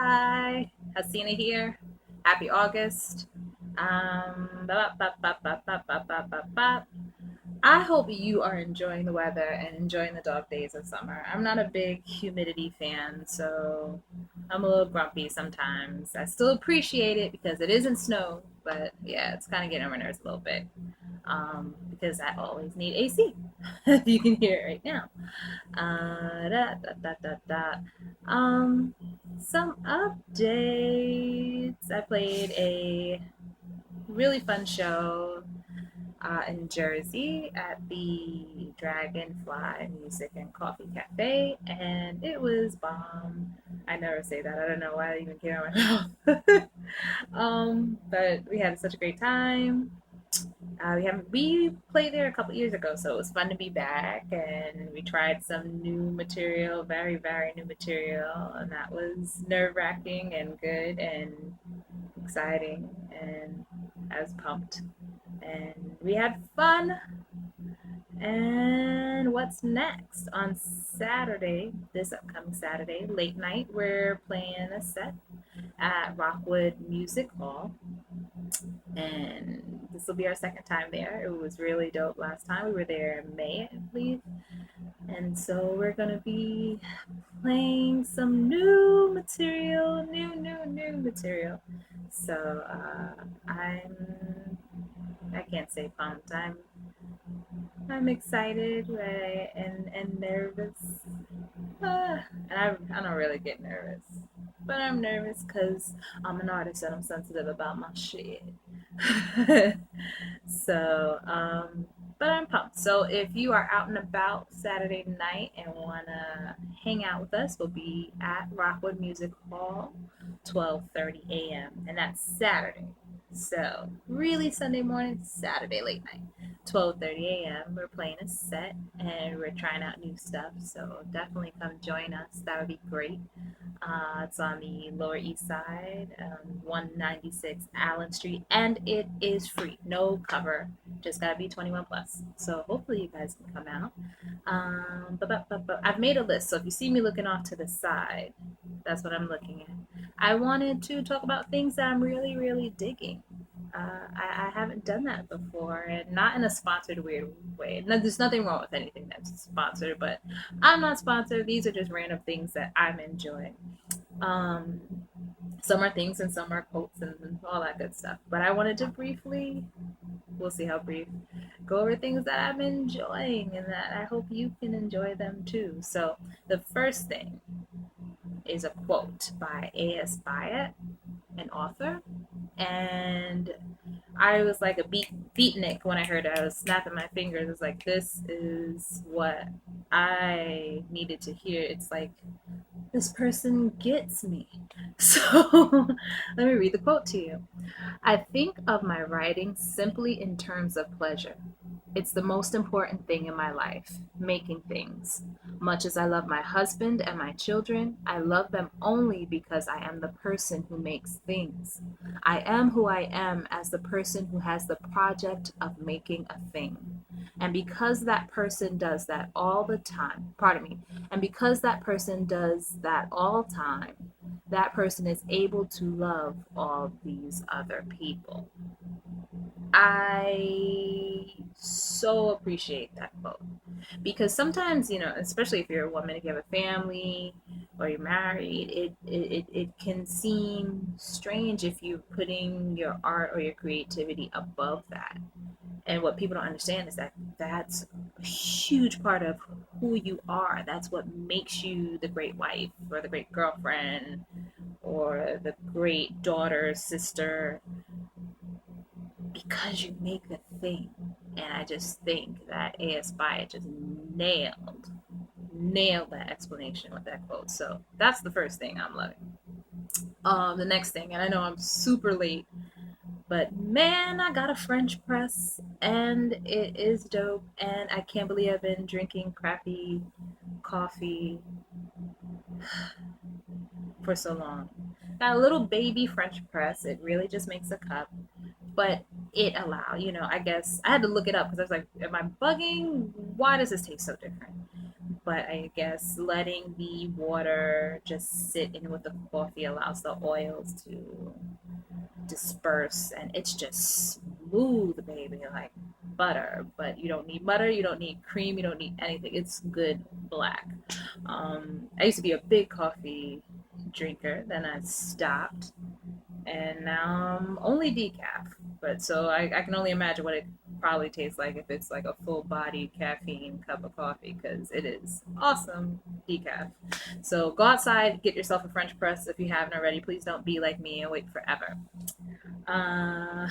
Hi, Hasina here. Happy August. Ba- ba- ba- ba- ba- ba- ba- ba- ba. I hope you are enjoying the weather and enjoying the dog days of summer. I'm not a big humidity fan, so I'm a little grumpy sometimes. I still appreciate it because it isn't snow, but yeah, it's kind of getting on my nerves a little bit because I always need AC. If you can hear it right now. Da, da, da, da, da. Um, some updates. I played a really fun show in Jersey at the Dragonfly Music and Coffee Cafe, and it was bomb. I never say that. I don't know why I even came out of my mouth. But we had such a great time. We played there a couple years ago, so it was fun to be back, and we tried some new material, very new material, and that was nerve wracking and good and exciting, and I was pumped, and we had fun. And what's next? On Saturday, this upcoming Saturday, late night, we're playing a set at Rockwood Music Hall, and this will be our second time there. It was really dope last time. We were there in May, I believe. And so we're going to be playing some new material, new material. So I can't say pumped. I'm excited, right, and nervous. And I don't really get nervous, but I'm nervous because I'm an artist and I'm sensitive about my shit. So, but I'm pumped. So if you are out and about Saturday night and wanna hang out with us, we'll be at Rockwood Music Hall, 12:30 a.m. and that's Saturday. So really Sunday morning, Saturday late night. 12:30 a.m. We're playing a set and we're trying out new stuff. So definitely come join us. That would be great. It's on the Lower East Side, 196 Allen Street, and it is free. No cover. Just gotta be 21 plus. So hopefully you guys can come out. But I've made a list. So if you see me looking off to the side, that's what I'm looking at. I wanted to talk about things that I'm really digging. I haven't done that before, and not in a sponsored weird way. No, there's nothing wrong with anything that's sponsored, but I'm not sponsored. These are just random things that I'm enjoying. Um, some are things and some are quotes and all that good stuff. But I wanted to briefly, we'll see how brief, go over things that I'm enjoying and that I hope you can enjoy them too. So the first thing is a quote by A.S. Byatt, an author, and I was like a beatnik when I heard it. I was snapping my fingers. It's like this is what I needed to hear. It's like this person gets me. So let me read the quote to you. I think of my writing simply in terms of pleasure. It's the most important thing in my life, making things. Much as I love my husband and my children, I love them only because I am the person who makes things. I am who I am as the person who has the project of making a thing. And because that person does that all the time, pardon me, and because that person does that all time, that person is able to love all these other people. I so appreciate that quote because sometimes, especially if you're a woman, if you have a family or you're married, it can seem strange if you're putting your art or your creativity above that. And what people don't understand is that that's a huge part of who you are. That's what makes you the great wife or the great girlfriend or the great daughter, sister, because you make the thing. And I just think that A.S. Byatt just nailed that explanation with that quote. So that's the first thing I'm loving. The next thing, and I know I'm super late, but man, I got a French press and it is dope. And I can't believe I've been drinking crappy coffee for so long. Got a little baby French press. It really just makes a cup, but it I guess I had to look it up because I was like, am I bugging? Why does this taste so different? but I guess letting the water just sit in with the coffee allows the oils to disperse, and it's just smooth, baby, like butter. But you don't need butter, you don't need cream, you don't need anything. It's good black. I used to be a big coffee drinker, then I stopped, and now I'm only decaf. But so I can only imagine what it probably tastes like if it's like a full body caffeine cup of coffee, because it is awesome decaf. So go outside, get yourself a French press if you haven't already. Please don't be like me and wait forever. Uh,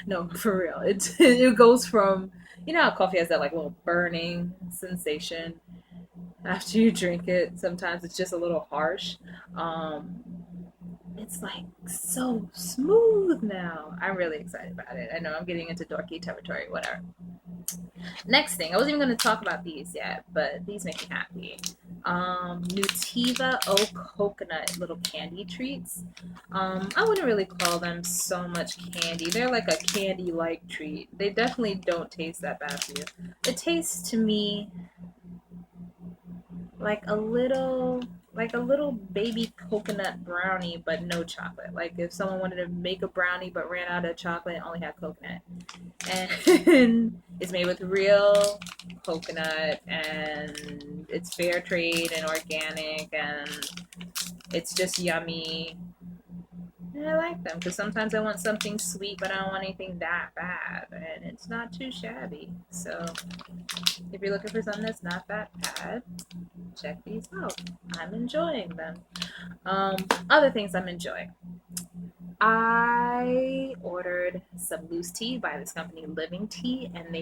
no, for real. It goes from, you know how coffee has that like little burning sensation after you drink it. Sometimes it's just a little harsh. Um, it's like so smooth now. I'm really excited about it. I know I'm getting into dorky territory, whatever. Next thing, I wasn't even going to talk about these yet, but these make me happy. Nutiva oat coconut little candy treats. I wouldn't really call them so much candy. They're like a candy-like treat. They definitely don't taste that bad for you. It tastes to me like a little baby coconut brownie, but no chocolate. Like if someone wanted to make a brownie but ran out of chocolate and only had coconut. And it's made with real coconut, and it's fair trade and organic, and it's just yummy. And I like them because sometimes I want something sweet, but I don't want anything that bad, and it's not too shabby. So if you're looking for something that's not that bad, check these out. I'm enjoying them. Other things I'm enjoying. I ordered some loose tea by this company, Living Tea, and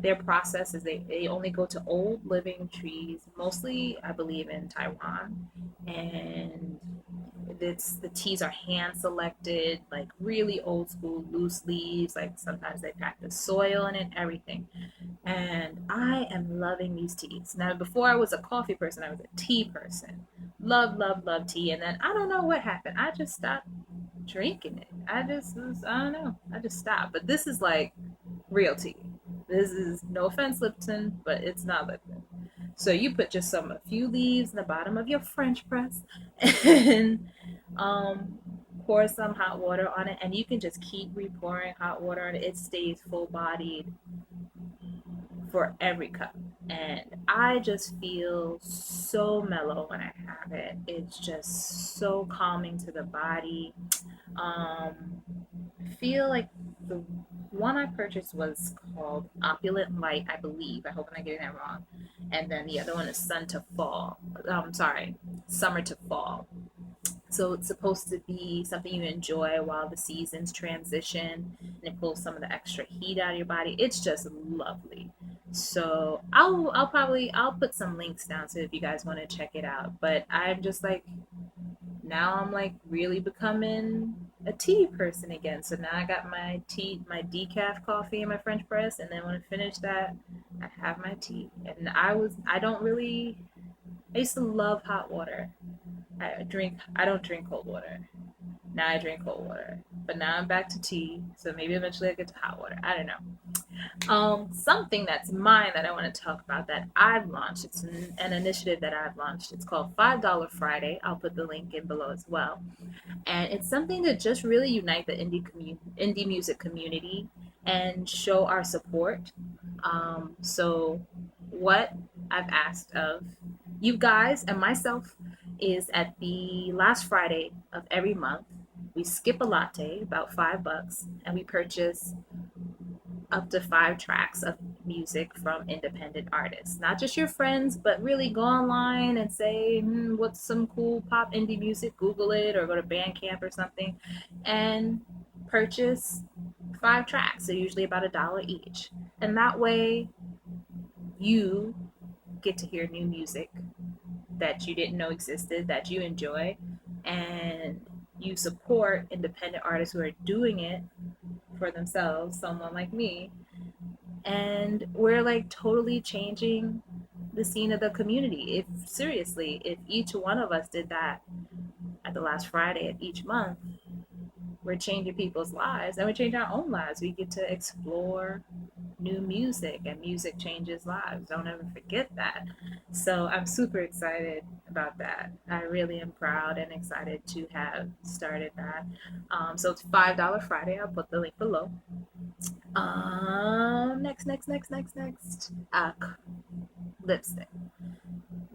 their process is they only go to old living trees, mostly I believe in Taiwan, and the teas are hand selected, like really old school loose leaves. Like sometimes they pack the soil in it, everything. And I am loving these teas. Now, before I was a coffee person, I was a tea person. Love, love, love tea. And then I don't know what happened. I just stopped drinking it. I don't know. I just stopped. But this is like real tea. This is, no offense, Lipton, but it's not Lipton. So you put just a few leaves in the bottom of your French press and um, pour some hot water on it, and you can just keep repouring hot water on it. It stays full bodied for every cup. And I just feel so mellow when I have it. It's just so calming to the body. I feel like the one I purchased was called Opulent Light, I believe. I hope I'm not getting that wrong. And then the other one is Sun to Fall. Sorry, Summer to Fall. So it's supposed to be something you enjoy while the seasons transition, and it pulls some of the extra heat out of your body. It's just lovely. So I'll put some links down so if you guys want to check it out. But I'm just like, now I'm like really becoming a tea person again. So now I got my tea, my decaf coffee in my French press, and then when I finish that, I have my tea. And I don't really, I used to love hot water. I don't drink cold water. Now I drink cold water. But now I'm back to tea, so maybe eventually I get to hot water. I don't know. Something that's mine that I want to talk about that I've launched. It's an initiative that I've launched. It's called $5 Friday. I'll put the link in below as well. And it's something to just really unite the indie music community and show our support. So what I've asked of you guys and myself is at the last Friday of every month, we skip a latte, about $5, and we purchase up to 5 tracks of music from independent artists. Not just your friends, but really go online and say, what's some cool pop indie music? Google it or go to Bandcamp or something and purchase 5 tracks. They're usually about $1 each. And that way you get to hear new music that you didn't know existed, that you enjoy, and you support independent artists who are doing it for themselves, someone like me. And we're like totally changing the scene of the community. If seriously, if each one of us did that at the last Friday of each month, we're changing people's lives and we're changing our own lives. We get to explore new music, and music changes lives. Don't ever forget that. So I'm super excited about that. I really am proud and excited to have started that. So it's $5 Friday. I'll put the link below. Next. Lipstick.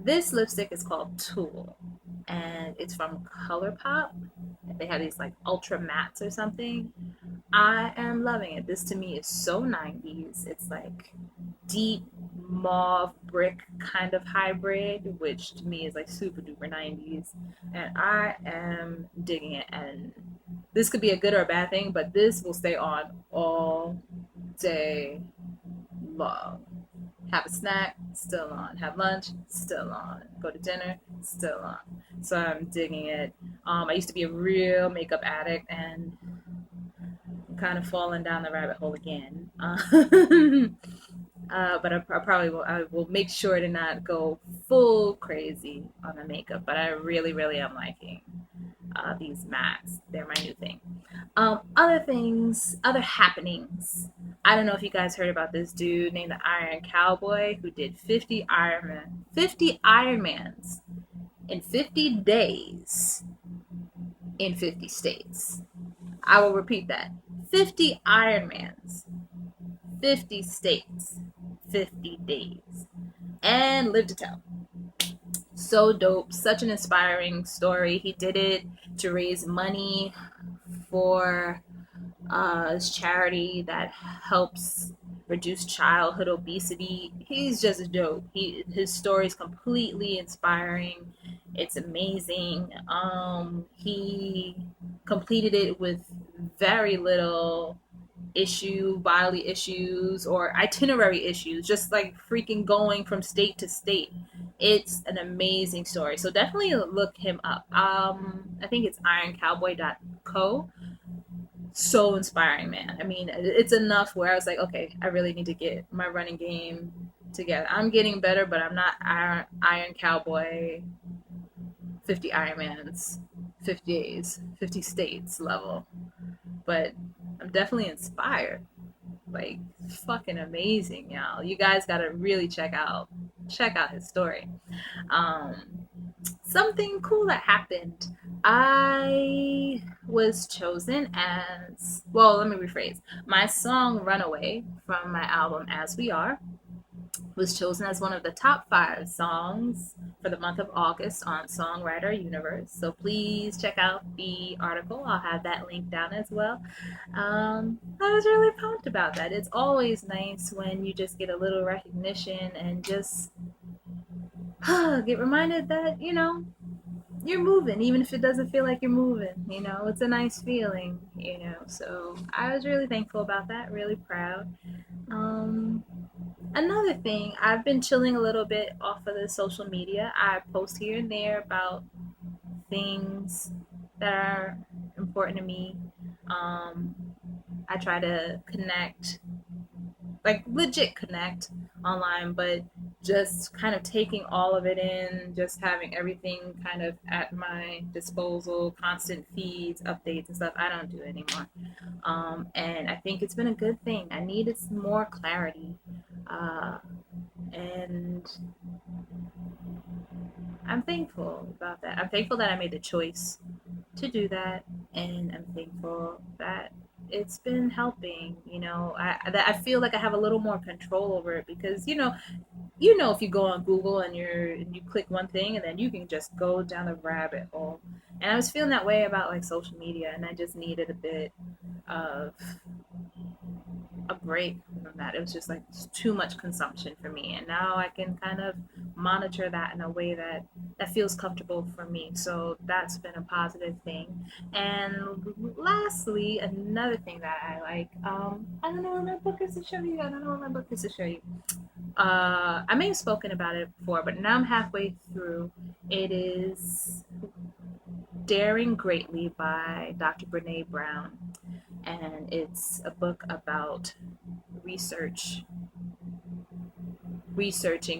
This lipstick is called Tool, and it's from ColourPop. They have these like ultra mattes or something. I am loving it. This to me is so 90s. It's like deep mauve brick kind of hybrid, which to me is like super duper 90s. And I am digging it. And this could be a good or a bad thing, but this will stay on all day long. Have a snack, still on. Have lunch, still on. Go to dinner, still on. So I'm digging it. I used to be a real makeup addict, and I'm kind of falling down the rabbit hole again. But I probably will. I will make sure to not go full crazy on the makeup. But I really, really am liking these mattes. They're my new thing. Other things, other happenings. I don't know if you guys heard about this dude named the Iron Cowboy who did 50 Ironmans in 50 days in 50 states. I will repeat that. 50 Ironmans, 50 states, 50 days, and lived to tell. So dope, such an inspiring story. He did it to raise money for his charity that helps reduce childhood obesity. He's just dope. His story is completely inspiring. It's amazing. He completed it with very little bodily issues, or itinerary issues, just like freaking going from state to state. It's an amazing story. So definitely look him up. I think it's ironcowboy.co. So inspiring, man. I mean, it's enough where I was like, okay, I really need to get my running game together. I'm getting better, but I'm not Iron Cowboy 50 Ironmans, 50 days, 50 states level. But I'm definitely inspired. Like, fucking amazing, y'all. You guys gotta really check out his story. Um, Something cool that happened. I was chosen as, well, let me rephrase. My song Runaway from my album As We Are was chosen as one of the top 5 songs for the month of August on Songwriter Universe. So please check out the article. I'll have that link down as well. I was really pumped about that. It's always nice when you just get a little recognition and just get reminded that, you're moving, even if it doesn't feel like you're moving. It's a nice feeling. So I was really thankful about that, really proud. Um, Another thing, I've been chilling a little bit off of the social media. I post here and there about things that are important to me. Um, I try to connect, like legit connect online, but just kind of taking all of it in, just having everything kind of at my disposal, constant feeds, updates, and stuff. I don't do it anymore. And I think it's been a good thing. I needed some more clarity. Uh, and I'm thankful about that. I'm thankful that I made the choice to do that, and I'm thankful that it's been helping. I feel like I have a little more control over it because if you go on Google and you click one thing and then you can just go down the rabbit hole. And I was feeling that way about like social media, and I just needed a bit of a break from that. It was just like too much consumption for me, and now I can kind of monitor that in a way that feels comfortable for me. So that's been a positive thing. And lastly, another thing that I like, I don't know what my book is to show you. I don't know what my book is to show you. I may have spoken about it before, but now I'm halfway through. It is Daring Greatly by Dr. Brene Brown, and it's a book about researching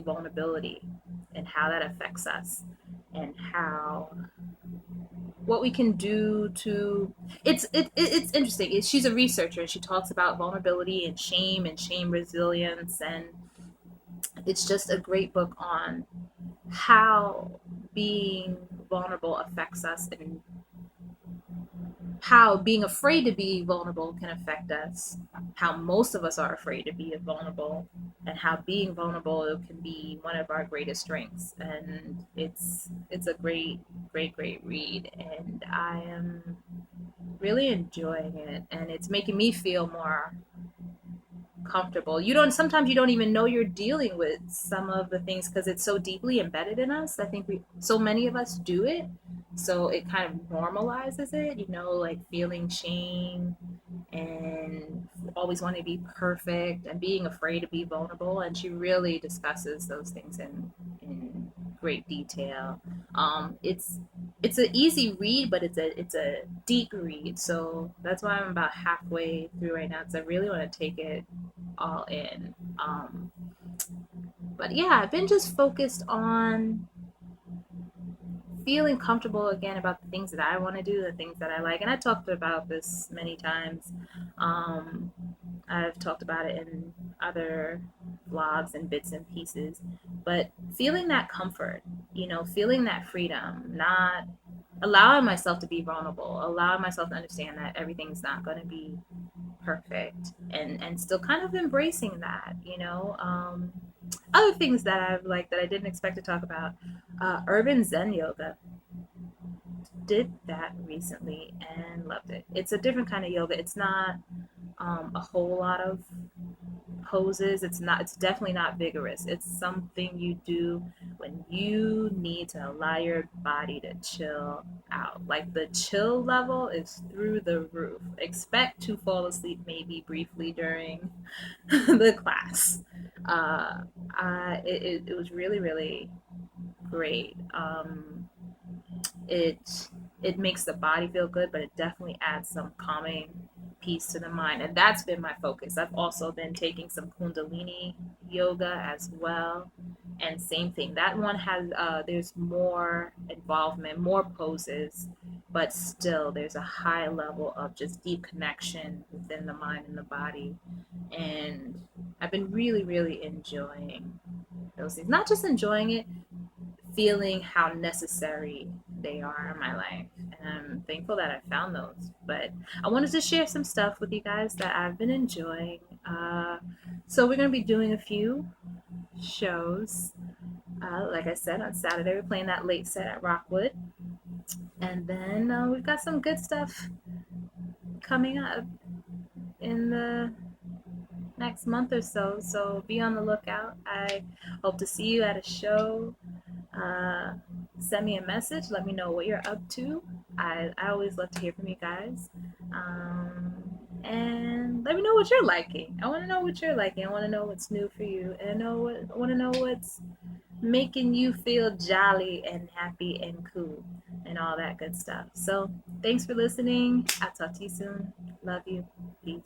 vulnerability and how that affects us, and how what we can do to it's interesting. She's a researcher. She talks about vulnerability and shame resilience, and it's just a great book on how being vulnerable affects us and how being afraid to be vulnerable can affect us, how most of us are afraid to be vulnerable, and how being vulnerable can be one of our greatest strengths. And it's a great read, and I am really enjoying it, and it's making me feel more comfortable. You don't sometimes you don't even know you're dealing with some of the things because it's so deeply embedded in us. I think we so many of us do it, so it kind of normalizes it, like feeling shame and always wanting to be perfect and being afraid to be vulnerable. And she really discusses those things in great detail. It's an easy read, but it's a deep read. So that's why I'm about halfway through right now because I really want to take it all in. But yeah, I've been just focused on feeling comfortable again about the things that I want to do, the things that I like. And I talked about this many times. Um, I've talked about it in other vlogs and bits and pieces. But feeling that comfort, feeling that freedom, not allowing myself to be vulnerable, allowing myself to understand that everything's not going to be perfect, and still kind of embracing that. Other things that I've liked that I didn't expect to talk about, urban Zen yoga. Did that recently and loved it. It's a different kind of yoga. It's not a whole lot of poses. It's definitely not vigorous. It's something you do when you need to allow your body to chill out. Like the chill level is through the roof. Expect to fall asleep maybe briefly during the class. uh it was really really great. It makes the body feel good, but it definitely adds some calming peace to the mind, and that's been my focus. I've also been taking some Kundalini yoga as well, and same thing. That one has there's more involvement, more poses, but still there's a high level of just deep connection within the mind and the body, and I've been really really enjoying those things. Not just enjoying it, feeling how necessary they are in my life. And I'm thankful that I found those. But I wanted to share some stuff with you guys that I've been enjoying. So we're going to be doing a few shows. Like I said, on Saturday, we're playing that late set at Rockwood. And then we've got some good stuff coming up in the next month or so. So be on the lookout. I hope to see you at a show. Uh, Send me a message. Let me know what you're up to. I always love to hear from you guys. And let me know what you're liking. I want to know what you're liking. I want to know what's new for you. And I want to know what's making you feel jolly and happy and cool and all that good stuff. So thanks for listening. I'll talk to you soon. Love you. Peace.